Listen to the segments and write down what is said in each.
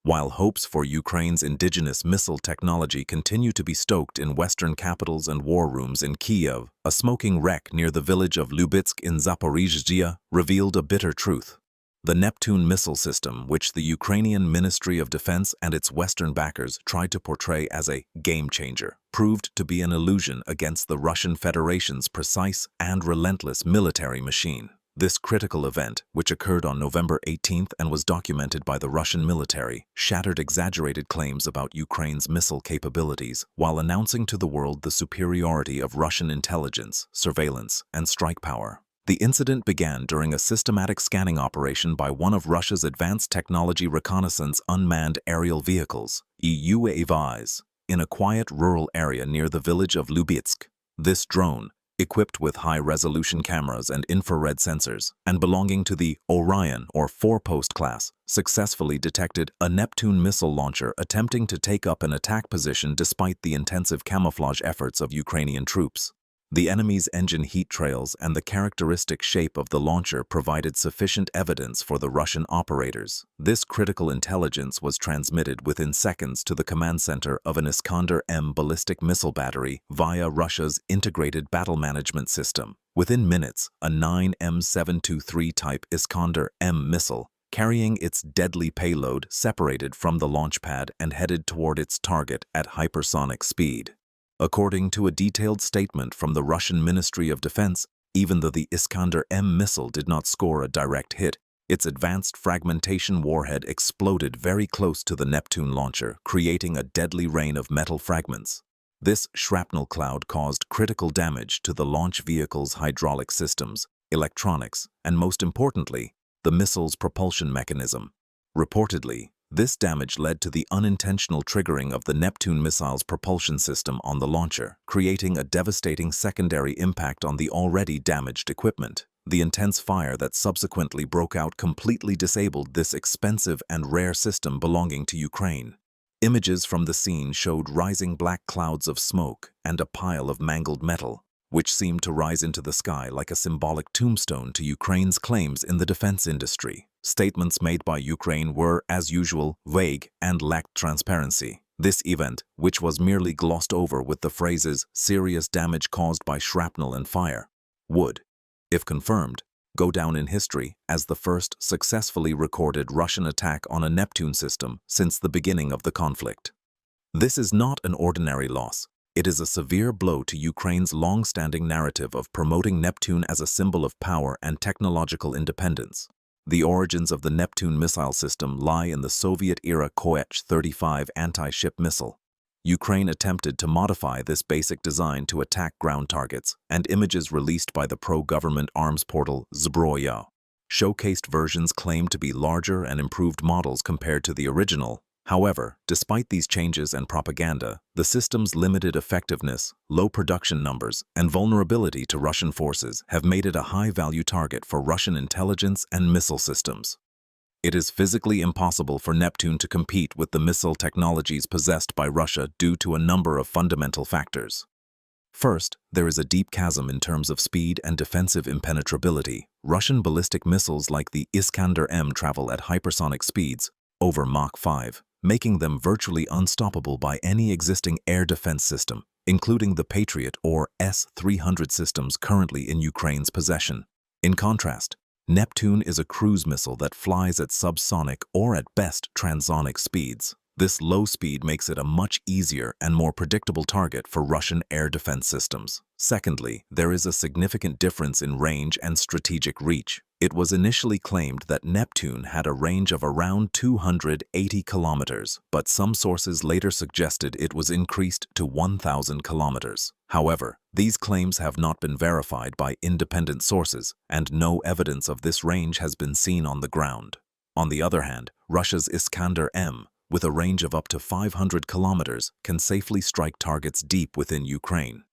While hopes for Ukraine's indigenous missile technology continue to be stoked in Western capitals and war rooms in Kiev, a smoking wreck near the village of Lubitsk in Zaporizhzhia revealed a bitter truth. The Neptune missile system, which the Ukrainian Ministry of Defense and its Western backers tried to portray as a game-changer, proved to be an illusion against the Russian Federation's precise and relentless military machine. This critical event, which occurred on November 18th and was documented by the Russian military, shattered exaggerated claims about Ukraine's missile capabilities while announcing to the world the superiority of Russian intelligence, surveillance, and strike power. The incident began during a systematic scanning operation by one of Russia's advanced technology reconnaissance unmanned aerial vehicles, UAVs, in a quiet rural area near the village of Lubitsk. This drone, equipped with high-resolution cameras and infrared sensors, and belonging to the Orion or four-post class, successfully detected a Neptune missile launcher attempting to take up an attack position despite the intensive camouflage efforts of Ukrainian troops. The enemy's engine heat trails and the characteristic shape of the launcher provided sufficient evidence for the Russian operators. This critical intelligence was transmitted within seconds to the command center of an Iskander-M ballistic missile battery via Russia's integrated battle management system. Within minutes, a 9M723 type Iskander-M missile, carrying its deadly payload, separated from the launch pad and headed toward its target at hypersonic speed. According to a detailed statement from the Russian Ministry of Defense, even though the Iskander-M missile did not score a direct hit, its advanced fragmentation warhead exploded very close to the Neptune launcher, creating a deadly rain of metal fragments. This shrapnel cloud caused critical damage to the launch vehicle's hydraulic systems, electronics, and most importantly, the missile's propulsion mechanism. Reportedly, this damage led to the unintentional triggering of the Neptune missile's propulsion system on the launcher, creating a devastating secondary impact on the already damaged equipment. The intense fire that subsequently broke out completely disabled this expensive and rare system belonging to Ukraine. Images from the scene showed rising black clouds of smoke and a pile of mangled metal, which seemed to rise into the sky like a symbolic tombstone to Ukraine's claims in the defense industry. Statements made by Ukraine were, as usual, vague and lacked transparency. This event, which was merely glossed over with the phrases "serious damage caused by shrapnel and fire," would, if confirmed, go down in history as the first successfully recorded Russian attack on a Neptune system since the beginning of the conflict. This is not an ordinary loss. It is a severe blow to Ukraine's long-standing narrative of promoting Neptune as a symbol of power and technological independence. The origins of the Neptune missile system lie in the Soviet-era Koech-35 anti-ship missile. Ukraine attempted to modify this basic design to attack ground targets, and images released by the pro-government arms portal Zbroya showcased versions claimed to be larger and improved models compared to the original. However, despite these changes and propaganda, the system's limited effectiveness, low production numbers, and vulnerability to Russian forces have made it a high-value target for Russian intelligence and missile systems. It is physically impossible for Neptune to compete with the missile technologies possessed by Russia due to a number of fundamental factors. First, there is a deep chasm in terms of speed and defensive impenetrability. Russian ballistic missiles like the Iskander-M travel at hypersonic speeds, over Mach 5, making them virtually unstoppable by any existing air defense system, including the Patriot or S-300 systems currently in Ukraine's possession. In contrast, Neptune is a cruise missile that flies at subsonic or at best transonic speeds. This low speed makes it a much easier and more predictable target for Russian air defense systems. Secondly, there is a significant difference in range and strategic reach. It was initially claimed that Neptune had a range of around 280 kilometers, but some sources later suggested it was increased to 1,000 kilometers. However, these claims have not been verified by independent sources, and no evidence of this range has been seen on the ground. On the other hand, Russia's Iskander-M, with a range of up to 500 kilometers, can safely strike targets deep within Ukraine.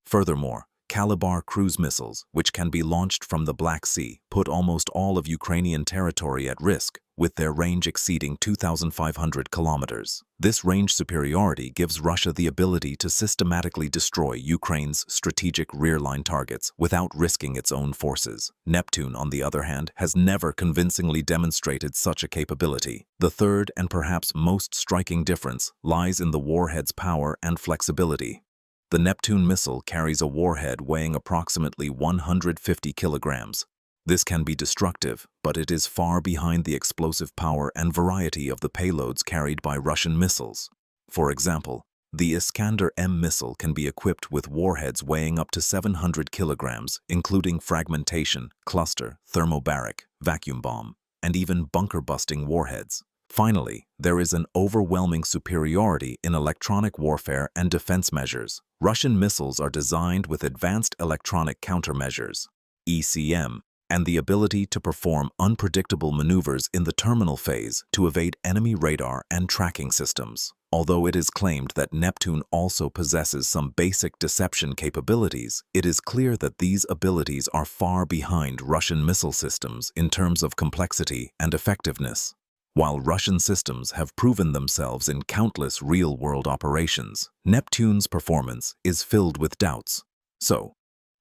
Furthermore, Kalibr cruise missiles, which can be launched from the Black Sea, put almost all of Ukrainian territory at risk, with their range exceeding 2,500 kilometers. This range superiority gives Russia the ability to systematically destroy Ukraine's strategic rear-line targets without risking its own forces. Neptune, on the other hand, has never convincingly demonstrated such a capability. The third and perhaps most striking difference lies in the warhead's power and flexibility. The Neptune missile carries a warhead weighing approximately 150 kilograms. This can be destructive, but it is far behind the explosive power and variety of the payloads carried by Russian missiles. For example, the Iskander-M missile can be equipped with warheads weighing up to 700 kilograms, including fragmentation, cluster, thermobaric, vacuum bomb, and even bunker-busting warheads. Finally, there is an overwhelming superiority in electronic warfare and defense measures. Russian missiles are designed with advanced electronic countermeasures, ECM, and the ability to perform unpredictable maneuvers in the terminal phase to evade enemy radar and tracking systems. Although it is claimed that Neptune also possesses some basic deception capabilities, it is clear that these abilities are far behind Russian missile systems in terms of complexity and effectiveness. While Russian systems have proven themselves in countless real-world operations, Neptune's performance is filled with doubts. So,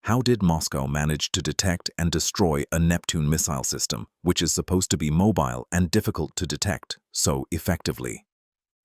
how did Moscow manage to detect and destroy a Neptune missile system, which is supposed to be mobile and difficult to detect, so effectively?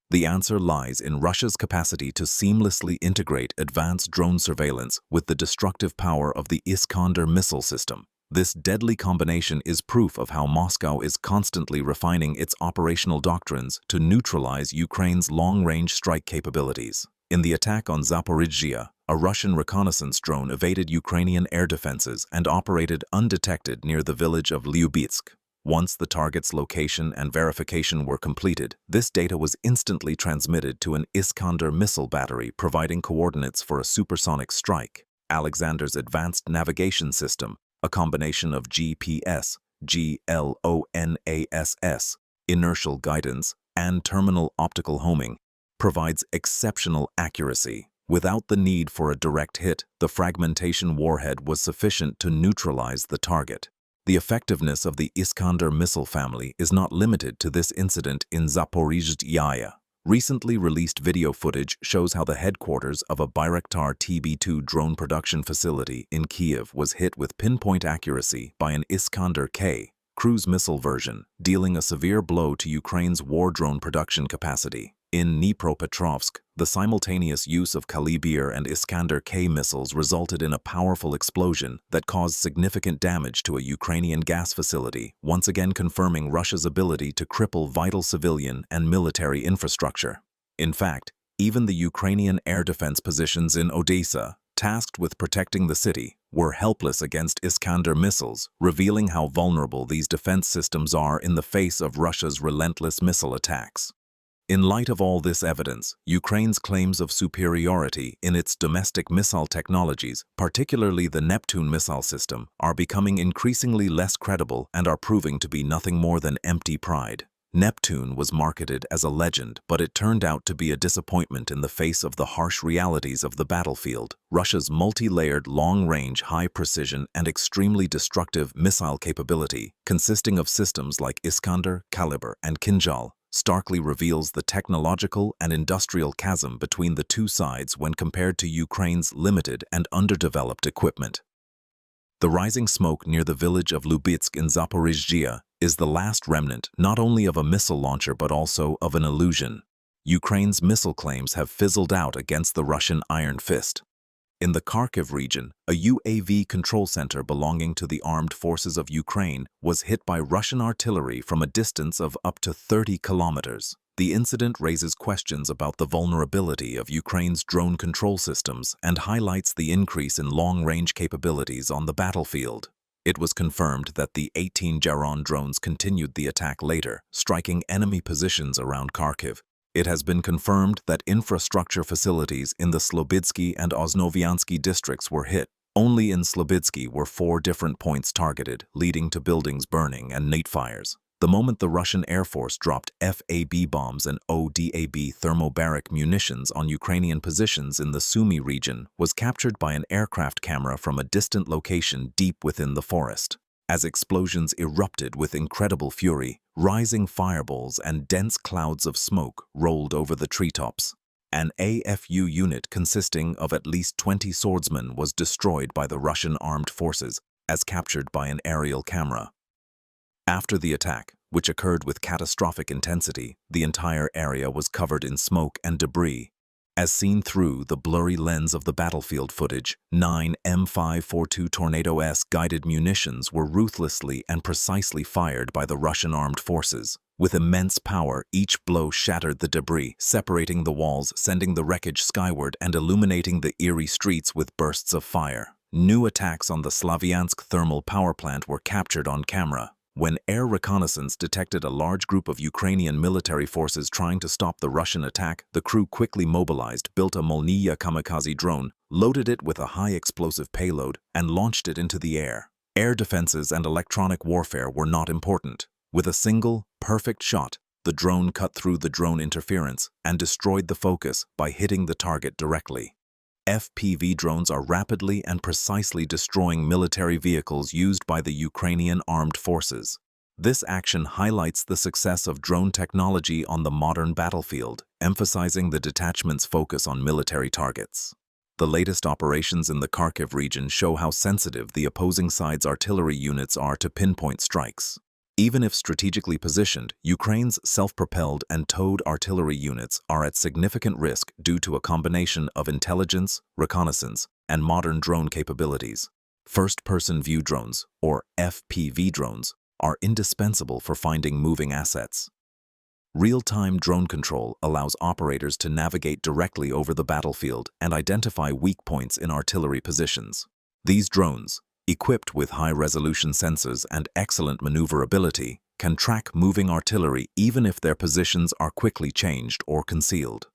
The answer lies in Russia's capacity to seamlessly integrate advanced drone surveillance with the destructive power of the Iskander missile system. This deadly combination is proof of how Moscow is constantly refining its operational doctrines to neutralize Ukraine's long-range strike capabilities. In the attack on Zaporizhzhia, a Russian reconnaissance drone evaded Ukrainian air defenses and operated undetected near the village of Lyubitsk. Once the target's location and verification were completed, this data was instantly transmitted to an Iskander missile battery providing coordinates for a supersonic strike. Alexander's advanced navigation system, a combination of GPS, GLONASS, inertial guidance, and terminal optical homing, provides exceptional accuracy. Without the need for a direct hit, the fragmentation warhead was sufficient to neutralize the target. The effectiveness of the Iskander missile family is not limited to this incident in Zaporizhzhia. Recently released video footage shows how the headquarters of a Bayraktar TB2 drone production facility in Kiev was hit with pinpoint accuracy by an Iskander-K cruise missile version, dealing a severe blow to Ukraine's war drone production capacity. In Dnipropetrovsk, the simultaneous use of Kalibr and Iskander-K missiles resulted in a powerful explosion that caused significant damage to a Ukrainian gas facility, once again confirming Russia's ability to cripple vital civilian and military infrastructure. In fact, even the Ukrainian air defense positions in Odessa, tasked with protecting the city, were helpless against Iskander missiles, revealing how vulnerable these defense systems are in the face of Russia's relentless missile attacks. In light of all this evidence, Ukraine's claims of superiority in its domestic missile technologies, particularly the Neptune missile system, are becoming increasingly less credible and are proving to be nothing more than empty pride. Neptune was marketed as a legend, but it turned out to be a disappointment in the face of the harsh realities of the battlefield. Russia's multi-layered, long-range, high-precision, and extremely destructive missile capability, consisting of systems like Iskander, Kalibr, and Kinjal, starkly reveals the technological and industrial chasm between the two sides when compared to Ukraine's limited and underdeveloped equipment. The rising smoke near the village of Lubitsk in Zaporizhzhia is the last remnant not only of a missile launcher but also of an illusion. Ukraine's missile claims have fizzled out against the Russian Iron Fist. In the Kharkiv region, a UAV control center belonging to the armed forces of Ukraine was hit by Russian artillery from a distance of up to 30 kilometers. The incident raises questions about the vulnerability of Ukraine's drone control systems and highlights the increase in long-range capabilities on the battlefield. It was confirmed that the 18 Jaron drones continued the attack later, striking enemy positions around Kharkiv. It has been confirmed that infrastructure facilities in the Slobidsky and Osnoviansky districts were hit. Only in Slobidsky were 4 different points targeted, leading to buildings burning and night fires. The moment the Russian Air Force dropped FAB bombs and ODAB thermobaric munitions on Ukrainian positions in the Sumy region was captured by an aircraft camera from a distant location deep within the forest. as explosions erupted with incredible fury. Rising fireballs and dense clouds of smoke rolled over the treetops. An AFU unit consisting of at least 20 swordsmen was destroyed by the Russian armed forces, as captured by an aerial camera. After the attack, which occurred with catastrophic intensity, the entire area was covered in smoke and debris. As seen through the blurry lens of the battlefield footage, 9 M542 Tornado-S guided munitions were ruthlessly and precisely fired by the Russian armed forces. With immense power, each blow shattered the debris, separating the walls, sending the wreckage skyward, and illuminating the eerie streets with bursts of fire. New attacks on the Slavyansk thermal power plant were captured on camera. When air reconnaissance detected a large group of Ukrainian military forces trying to stop the Russian attack, the crew quickly mobilized, built a Molniya kamikaze drone, loaded it with a high explosive payload, and launched it into the air. Air defenses and electronic warfare were not important. With a single, perfect shot, the drone cut through the drone interference and destroyed the focus by hitting the target directly. FPV drones are rapidly and precisely destroying military vehicles used by the Ukrainian armed forces. This action highlights the success of drone technology on the modern battlefield, emphasizing the detachment's focus on military targets. The latest operations in the Kharkiv region show how sensitive the opposing side's artillery units are to pinpoint strikes. Even if strategically positioned, Ukraine's self-propelled and towed artillery units are at significant risk due to a combination of intelligence, reconnaissance, and modern drone capabilities. First-person view drones, or FPV drones, are indispensable for finding moving assets. Real-time drone control allows operators to navigate directly over the battlefield and identify weak points in artillery positions. These drones, equipped with high-resolution sensors and excellent maneuverability, can track moving artillery even if their positions are quickly changed or concealed.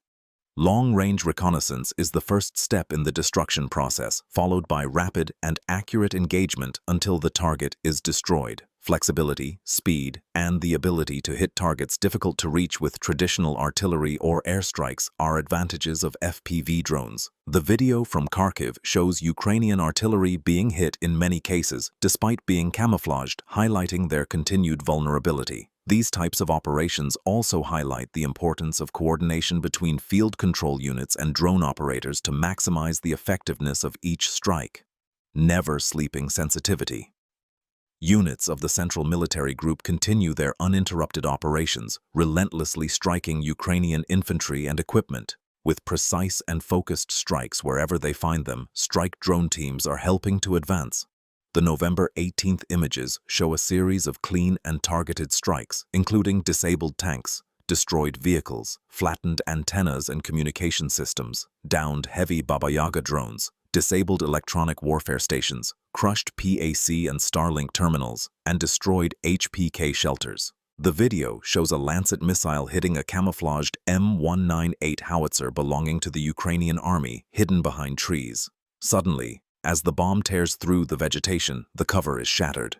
Long-range reconnaissance is the first step in the destruction process, followed by rapid and accurate engagement until the target is destroyed. Flexibility, speed, and the ability to hit targets difficult to reach with traditional artillery or airstrikes are advantages of FPV drones. The video from Kharkiv shows Ukrainian artillery being hit in many cases, despite being camouflaged, highlighting their continued vulnerability. These types of operations also highlight the importance of coordination between field control units and drone operators to maximize the effectiveness of each strike. Never sleeping sensitivity. Units of the Central Military Group continue their uninterrupted operations, relentlessly striking Ukrainian infantry and equipment. With precise and focused strikes wherever they find them, strike drone teams are helping to advance. The November 18th images show a series of clean and targeted strikes, including disabled tanks, destroyed vehicles, flattened antennas and communication systems, downed heavy Baba Yaga drones, disabled electronic warfare stations, crushed PAC and Starlink terminals, and destroyed HPK shelters. The video shows a Lancet missile hitting a camouflaged M198 howitzer belonging to the Ukrainian army, hidden behind trees. Suddenly, as the bomb tears through the vegetation, the cover is shattered.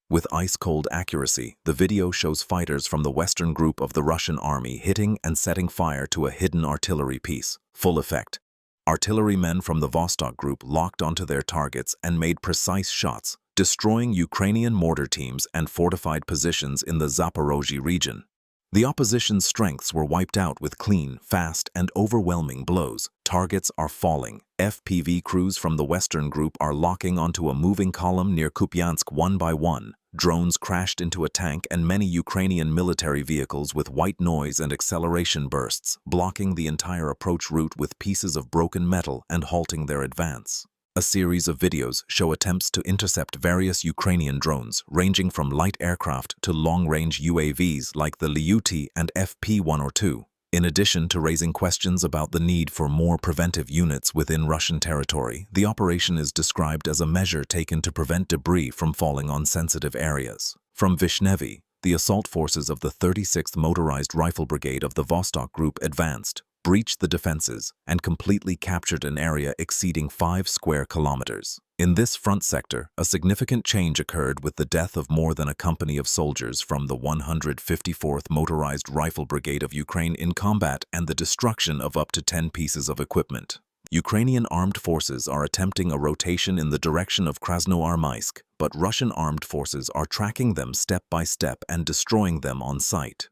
With ice-cold accuracy, the video shows fighters from the Western group of the Russian army hitting and setting fire to a hidden artillery piece. Full effect. Artillerymen from the Vostok group locked onto their targets and made precise shots, destroying Ukrainian mortar teams and fortified positions in the Zaporozhye region. The opposition's strengths were wiped out with clean, fast, and overwhelming blows. Targets are falling. FPV crews from the Western group are locking onto a moving column near Kupiansk one by one. Drones crashed into a tank and many Ukrainian military vehicles with white noise and acceleration bursts, blocking the entire approach route with pieces of broken metal and halting their advance. A series of videos show attempts to intercept various Ukrainian drones, ranging from light aircraft to long-range UAVs like the Lyuty and FP-102. In addition to raising questions about the need for more preventive units within Russian territory, the operation is described as a measure taken to prevent debris from falling on sensitive areas. From Vishnevy, the assault forces of the 36th Motorized Rifle Brigade of the Vostok Group advanced, breached the defenses, and completely captured an area exceeding 5 square kilometers. In this front sector, a significant change occurred with the death of more than a company of soldiers from the 154th Motorized Rifle Brigade of Ukraine in combat and the destruction of up to 10 pieces of equipment. Ukrainian armed forces are attempting a rotation in the direction of Krasnoarmysk, but Russian armed forces are tracking them step by step and destroying them on sight.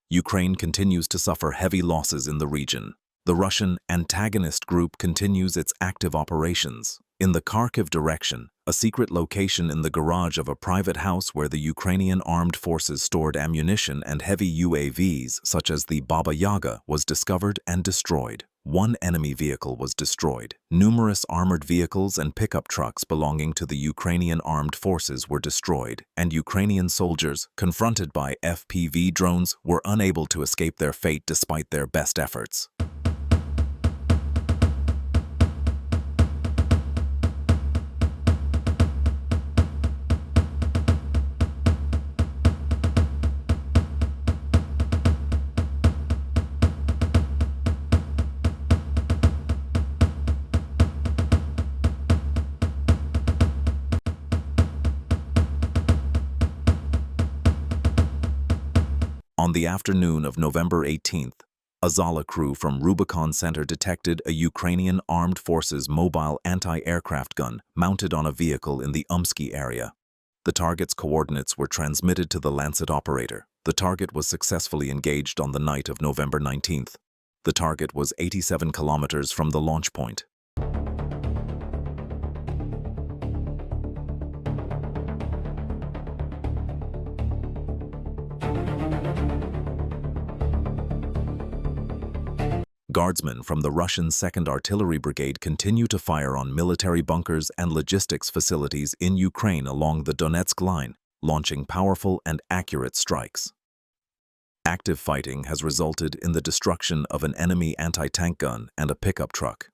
Ukraine continues to suffer heavy losses in the region. The Russian antagonist group continues its active operations. In the Kharkiv direction, a secret location in the garage of a private house where the Ukrainian armed forces stored ammunition and heavy UAVs, such as the Baba Yaga, was discovered and destroyed. One enemy vehicle was destroyed. Numerous armored vehicles and pickup trucks belonging to the Ukrainian armed forces were destroyed, and Ukrainian soldiers, confronted by FPV drones, were unable to escape their fate despite their best efforts. On the afternoon of November 18th, a Zala crew from Rubicon Center detected a Ukrainian armed forces mobile anti-aircraft gun mounted on a vehicle in the Umsky area. The target's coordinates were transmitted to the Lancet operator. The target was successfully engaged on the night of November 19th. The target was 87 kilometers from the launch point. Guardsmen from the Russian 2nd Artillery Brigade continue to fire on military bunkers and logistics facilities in Ukraine along the Donetsk line, launching powerful and accurate strikes. Active fighting has resulted in the destruction of an enemy anti-tank gun and a pickup truck.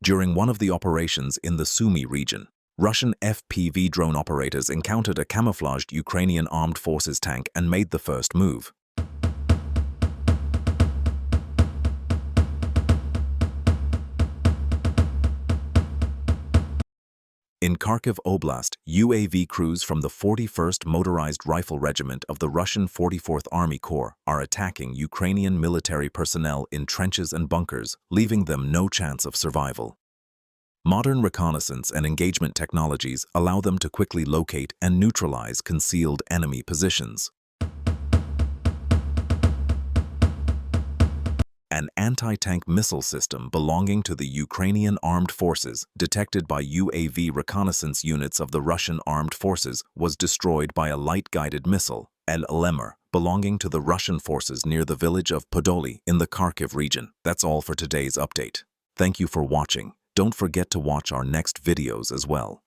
During one of the operations in the Sumy region, Russian FPV drone operators encountered a camouflaged Ukrainian armed forces tank and made the first move. In Kharkiv Oblast, UAV crews from the 41st Motorized Rifle Regiment of the Russian 44th Army Corps are attacking Ukrainian military personnel in trenches and bunkers, leaving them no chance of survival. Modern reconnaissance and engagement technologies allow them to quickly locate and neutralize concealed enemy positions. An anti-tank missile system belonging to the Ukrainian armed forces, detected by UAV reconnaissance units of the Russian armed forces, was destroyed by a light-guided missile, El-Lemur, belonging to the Russian forces near the village of Podoli in the Kharkiv region. That's all for today's update. Thank you for watching. Don't forget to watch our next videos as well.